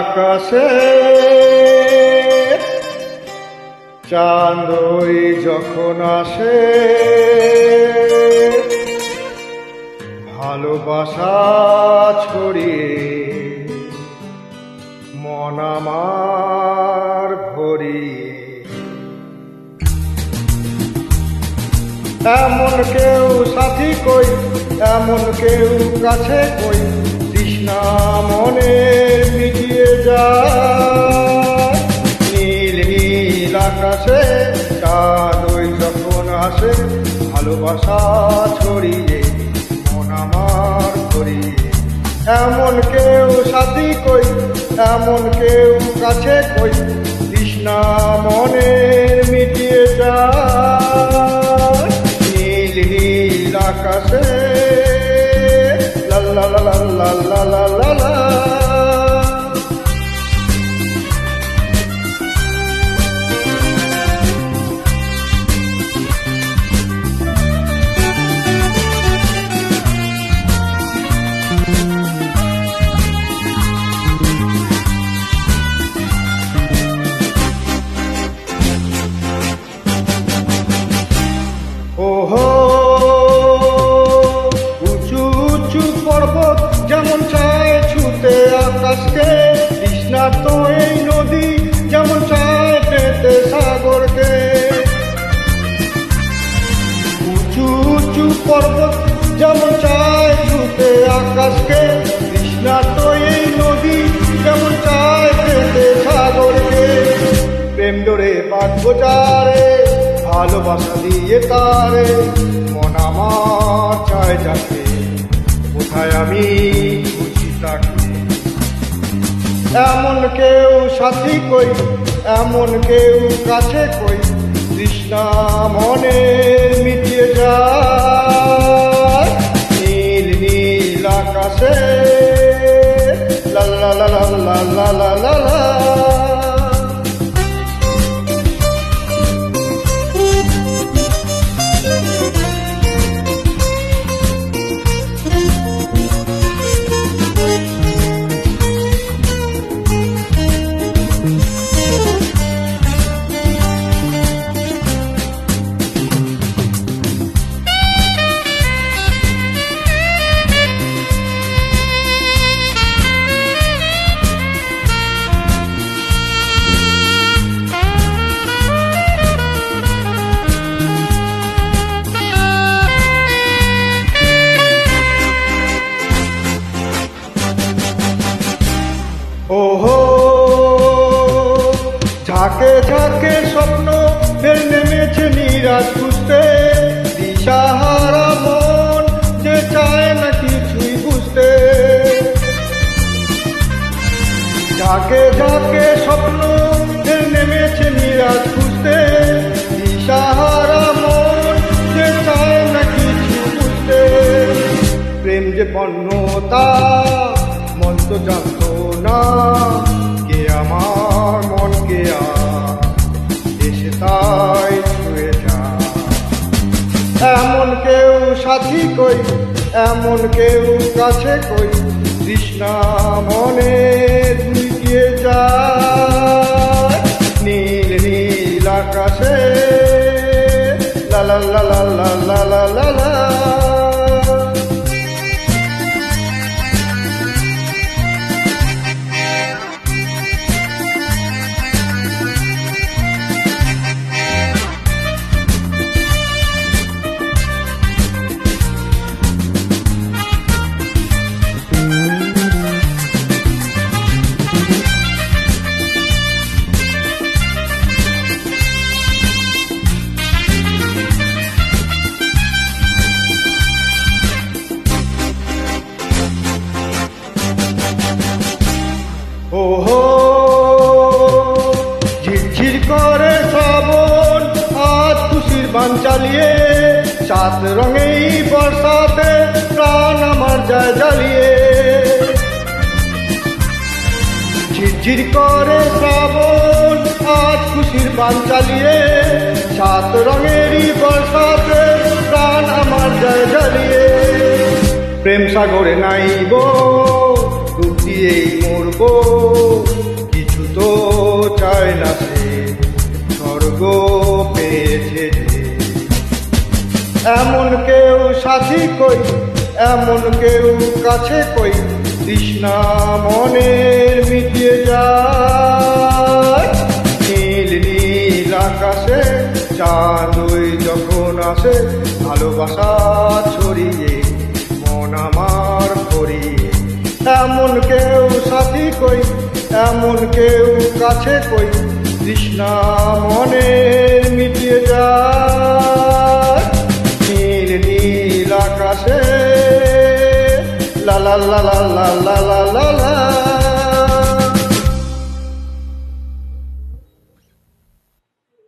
আকাশে চাঁদ ওই যখন আসে, ভালোবাসা ছড়িয়ে মন আমার ভরিয়ে। এমন কেউ সাথী কই, এমন কেউ কাছে কই, তৃষ্ণা মনের মিটিয়ে যায়। নীল নীল আকাশে চাঁদ ওই যখন আসে, ভালোবাসা ছড়িয়ে মন আমার ভরিয়ে। এমন কেউ সাথী কই, এমন কেউ কাছে কই, তৃষ্ণা মনের মিটিয়ে যায়। নীল নীল আকাশে লা লা লা লা লা লা লা লা। ওহো উঁচু উঁচু পর্বত যেমন চায় ছুতে আকাশকে, তৃষ্ণার্ত এই নদী যেমন চায় পেতে সাগরকে। উঁচু উঁচু পর্বত যেমন চায় ছুতে আকাশকে, তৃষ্ণার্ত এই নদী যেমন চায় পেতে সাগরকে। প্রেম ডোরে বাঁধ বোঝারে, ভালোবাসা দিয়ে তারে, মন আমার চায় যাকে, কোথায় আমি খুঁজি তাকে। এমন কেউ সাথী কই, এমন কেউ কাছে কই, তৃষ্ণা মনের মিটিয়ে যায়। নীল নীল আকাশে লা লা লা লা লা লা লা লা। ওহো ঝাঁকে ঝাঁকে স্বপ্ন ফের নেমেছে নিরাশ খুঁজতে, দিশাহারা মন যে চায় না কিছুই বুঝতে। ঝাঁকে ঝাঁকে স্বপ্ন ফের নেমেছে নিরাশ খুঁজতে, দিশাহারা মন যে চায় না কিছু বুঝতে। প্রেম যে পণ্যতা মন তো জানতো না, কে আমার মনকে এসে তাই ছুঁয়ে যায়। এমন কেউ সাথী কই, এমন কেউ কাছে কই, তৃষ্ণা মনে ধুইয়ে যায়। নীল নীল আকাশে লা লা লা লা লা লা লা লা। ওহো ঝিরঝির করে শ্রাবণ আজ খুশির বান চালিয়ে, সাত রঙেই বর্ষাতে প্রাণ আমার যায় জ্বালিয়ে। ঝিরঝির করে শ্রাবণ আজ খুশির বান চালিয়ে, সাত রঙেরই বর্ষাতে প্রাণ আমার যায় জ্বালিয়ে। প্রেম সাগরে নাইব ডুব দিয়েই মরব, কিছু তো চায় না সে, স্বর্গ পেয়েছে যে। এমন কেউ সাথী কই, এমন কেউ কাছে কই, তৃষ্ণা মনের মিটিয়ে যায়। নীল নীল আকাশে চাঁদ ওই যখন আসে, ভালোবাসা ছড়িয়ে মন আমার ভরিয়ে। এমন কেউ সাথী কই, এমন কেউ কাছে কই, তৃষ্ণা মনের মিটিয়ে যায়। নীল নীল আকাশে লা লা লা লা লা লা লা লা লা।